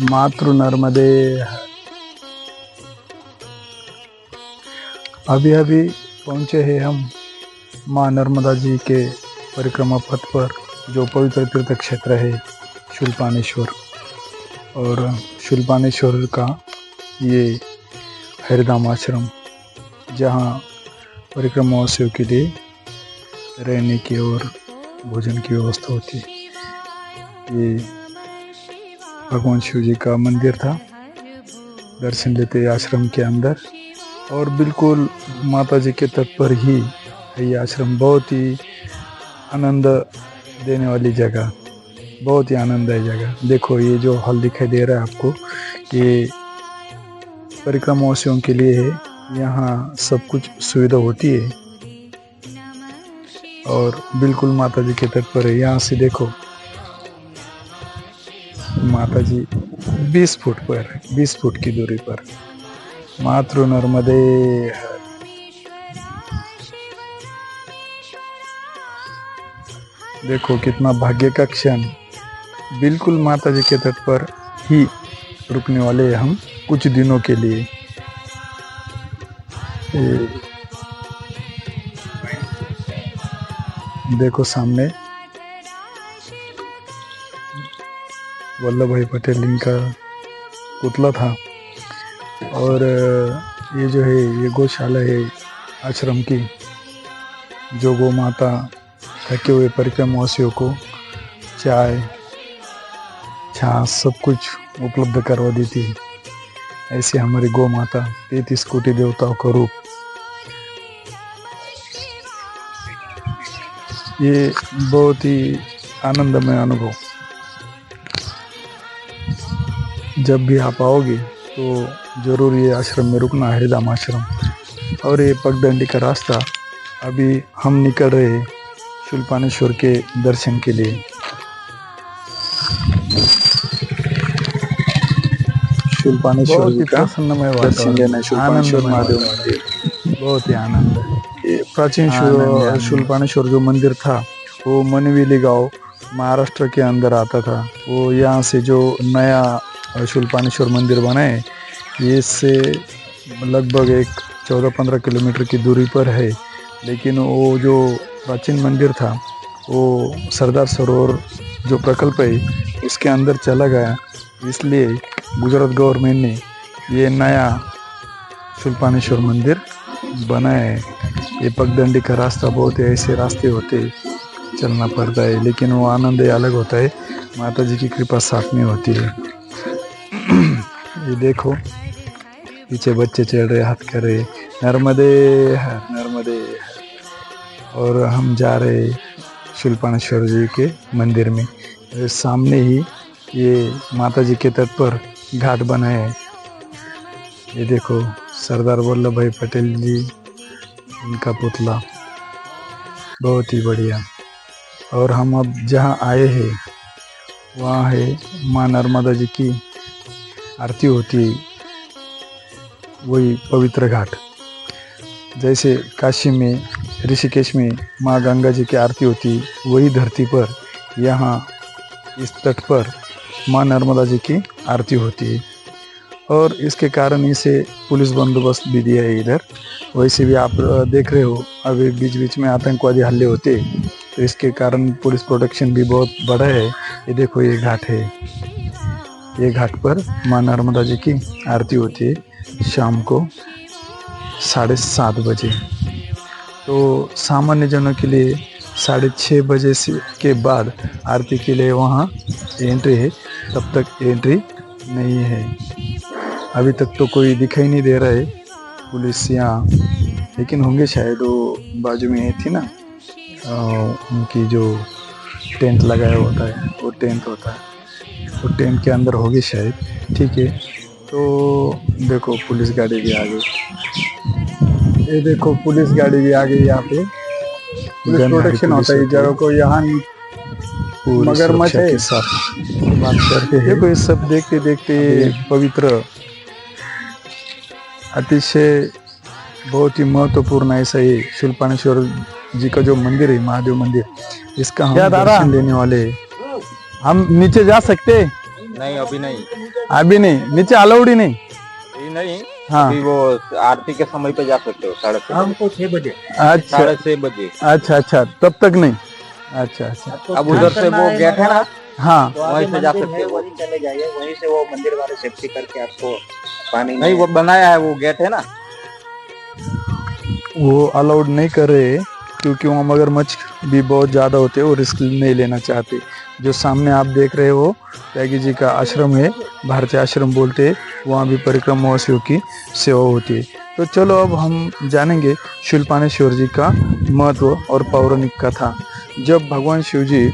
मातृ नर्मदे। अभी अभी पहुंचे हैं हम माँ नर्मदा जी के परिक्रमा पथ पर, जो पवित्र तीर्थ क्षेत्र है शूलपाणेश्वर। और शूलपाणेश्वर का ये हरिधाम आश्रम, जहाँ परिक्रमावासियों के लिए रहने की और भोजन की व्यवस्था होती है। ये भगवान शिव जी का मंदिर था। दर्शन लेते आश्रम के अंदर, और बिल्कुल माता जी के तट पर ही है ये आश्रम। बहुत ही आनंद देने वाली जगह, बहुत ही आनंददायी जगह। देखो ये जो हॉल दिखाई दे रहा है आपको, ये परिक्रमावासियों के लिए है। यहाँ सब कुछ सुविधा होती है और बिल्कुल माता जी के तट पर है। यहाँ से देखो माता जी 20 फुट पर, 20 फुट की दूरी पर। मातृ नर्मदे। देखो कितना भाग्य का क्षण, बिल्कुल माता जी के तट पर ही रुकने वाले हैं हम कुछ दिनों के लिए। देखो सामने वल्लभ भाई पटेल इनका पुतला था। और ये जो है ये गौशाला है आश्रम की, जो गौ माता थके हुए परिक्रमावासियों को चाय छाछ सब कुछ उपलब्ध करवा देती है। ऐसे हमारी गौ माता 33 कोटि देवताओं का रूप। ये बहुत ही आनंदमय अनुभव। जब भी आप आओगे तो जरूर ये आश्रम में रुकना, हरिधाम आश्रम। और ये पगडंडी का रास्ता, अभी हम निकल रहे हैं शूलपाणेश्वर के दर्शन के लिए। शूलपाणेश्वर जी का दर्शन लेना, शूलपाणेश्वर महादेव मंदिर, बहुत ही आनंद है। ये प्राचीन शूलपाणेश्वर जो मंदिर था वो मनविली गांव महाराष्ट्र के अंदर आता था। वो यहाँ से जो नया शूलपाणेश्वर मंदिर बना है, ये इससे लगभग एक 14-15 किलोमीटर की दूरी पर है। लेकिन वो जो प्राचीन मंदिर था वो सरदार सरोवर जो प्रकल्प है उसके अंदर चला गया, इसलिए गुजरात गवर्नमेंट ने ये नया शूलपाणेश्वर मंदिर बनाया है। ये पगडंडी का रास्ता, बहुत ऐसे रास्ते होते चलना पड़ता है, लेकिन वो आनंद अलग होता है। माता जी की कृपा साथ में होती है। ये देखो पीछे बच्चे चल रहे, हाथ कर रहे, नर्मदे है, नर्मदे है। और हम जा रहे शूलपाणेश्वर जी के मंदिर में। सामने ही ये माता जी के तट पर घाट बना है। ये देखो सरदार वल्लभ भाई पटेल जी, उनका पुतला, बहुत ही बढ़िया। और हम अब जहाँ आए हैं वहाँ है माँ नर्मदा जी की आरती होती है, वही पवित्र घाट। जैसे काशी में, ऋषिकेश में माँ गंगा जी की आरती होती, वही धरती पर यहाँ इस तट पर माँ नर्मदा जी की आरती होती है। और इसके कारण इसे पुलिस बंदोबस्त भी दिया है इधर। वैसे भी आप देख रहे हो अभी बीच बीच में आतंकवादी हमले होते, तो इसके कारण पुलिस प्रोटेक्शन भी बहुत बड़ा है। ये देखो ये घाट है, ये घाट पर माँ नर्मदा जी की आरती होती है शाम को 7:30 बजे। तो सामान्य जनों के लिए 6:30 बजे से के बाद आरती के लिए वहाँ एंट्री है, तब तक एंट्री नहीं है। अभी तक तो कोई दिखाई नहीं दे रहा है पुलिस यहाँ, लेकिन होंगे शायद। वो बाजू में थी ना उनकी जो टेंट लगाया होता है, वो टेंट होता है, वो टेंट के अंदर होगी शायद। ठीक है, तो देखो पुलिस गाड़ी भी आ गई। ये देखो पुलिस गाड़ी भी आ गई। यहाँ पे पुलिस प्रोटेक्शन होता है जगह को। यहाँ मगरमच्छ है के साथ बात करते हैं। देखो ये सब देखते देखते पवित्र, अतिशय बहुत ही महत्वपूर्ण ऐसा ये शूलपाणेश्वर जी का जो मंदिर है, महादेव मंदिर, इसका हम दर्शन लेने वाले हैं। हम नीचे जा सकते? नहीं अभी नहीं। अभी नहीं, नीचे अलाउड ही नहीं। अभी नहीं। हाँ। अभी वो आरती के समय पे जा सकते हो 6:30 हमको 6 बजे। अच्छा 6:30 बजे। अच्छा अच्छा, तब तक नहीं। अच्छा अच्छा। आपको अब स्नान उधर से करना वो है गेट है ना, हाँ तो आगे वहीं से जा मंदिर सकते है, हो। वहीं चले जाइए, वहीं से वो मंदिर वाले सेफ्टी करके आपको पानी नहीं में। वो बनाया है, वो गेट है ना। वो अलाउड नहीं कर रहे क्योंकि वहाँ मगरमच्छ भी बहुत ज़्यादा होते हैं और रिस्क नहीं लेना चाहते। जो सामने आप देख रहे हो त्यागी जी का आश्रम है, भारतीय आश्रम बोलते हैं, वहाँ भी परिक्रमावासियों की सेवा होती है। तो चलो अब हम जानेंगे शूलपाणेश्वर जी का महत्व और पौराणिक कथा। जब भगवान शिव जी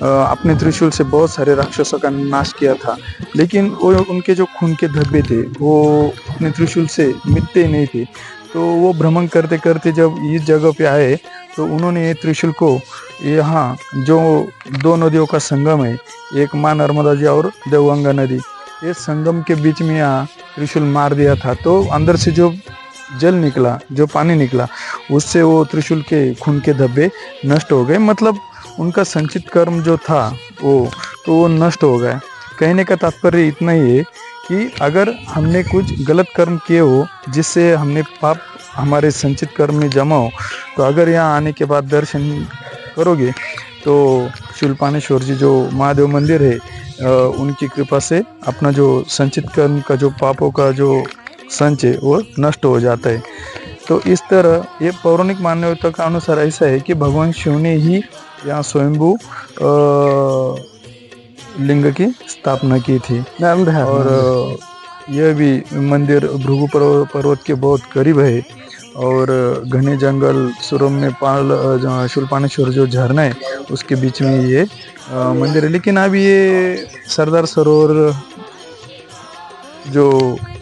अपने त्रिशूल से बहुत सारे राक्षसों का नाश किया था, लेकिन वो उनके जो खून के धब्बे थे वो अपने त्रिशूल से मिटते नहीं थे। तो वो भ्रमण करते करते जब इस जगह पे आए तो उन्होंने ये त्रिशूल को, यहाँ जो दो नदियों का संगम है, एक माँ नर्मदा जी और देवगंगा नदी, ये संगम के बीच में यहाँ त्रिशूल मार दिया था। तो अंदर से जो जल निकला, जो पानी निकला, उससे वो त्रिशूल के खून के धब्बे नष्ट हो गए। मतलब उनका संचित कर्म जो था वो नष्ट हो गया। कहने का तात्पर्य इतना ही है कि अगर हमने कुछ गलत कर्म किए हो जिससे हमने पाप हमारे संचित कर्म में जमा हो, तो अगर यहाँ आने के बाद दर्शन करोगे तो शूलपाणेश्वर जी जो महादेव मंदिर है, उनकी कृपा से अपना जो संचित कर्म का जो पापों का जो संचय वो नष्ट हो जाता है। तो इस तरह ये पौराणिक मान्यता के अनुसार ऐसा है कि भगवान शिव ने ही यहाँ स्वयंभू लिंग की स्थापना की थी। और यह भी मंदिर भृगु पर्वत के बहुत करीब है और घने जंगल सुरम्य शूलपाणेश्वर जो झरना है उसके बीच में ये मंदिर है। लेकिन अब ये सरदार सरोवर जो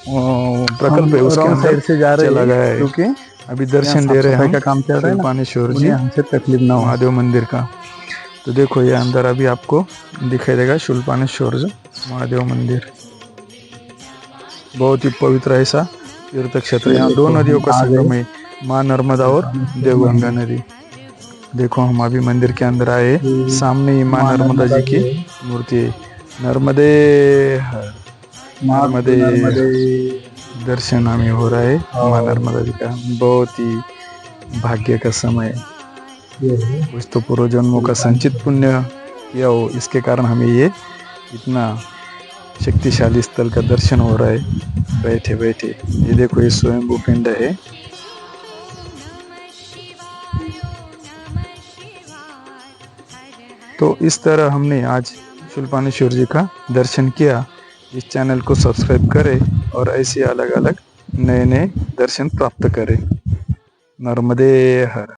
प्रकल्प है उसके अंदर से जा रहे चला गया है, क्योंकि अभी दर्शन दे रहे हैं का काम चल रहा है शूलपाणेश्वर जी हमसे तकलीफ ना हो महादेव मंदिर का। तो देखो ये अंदर अभी आपको दिखाई देगा शूलपाणेश्वर महादेव मंदिर। बहुत ही पवित्र ऐसा तीर्थ क्षेत्र, यहाँ दो नदियों का संगम है, माँ नर्मदा और देवगंगा नदी। देखो हम अभी मंदिर के अंदर आए, सामने ही माँ नर्मदा जी की मूर्ति है। नर्मदे नर्मदे दर्शन हमें हो रहा है माँ नर्मदा जी का। बहुत ही भाग्य का समय है, कुछ तो पूर्व जन्मों का संचित पुण्य किया हो, इसके कारण हमें ये इतना शक्तिशाली स्थल का दर्शन हो रहा है बैठे बैठे। ये देखो ये स्वयंभू पिंड है। तो इस तरह हमने आज शूलपाणेश्वर जी का दर्शन किया। इस चैनल को सब्सक्राइब करें और ऐसे अलग अलग नए नए दर्शन प्राप्त करें। नर्मदे हर।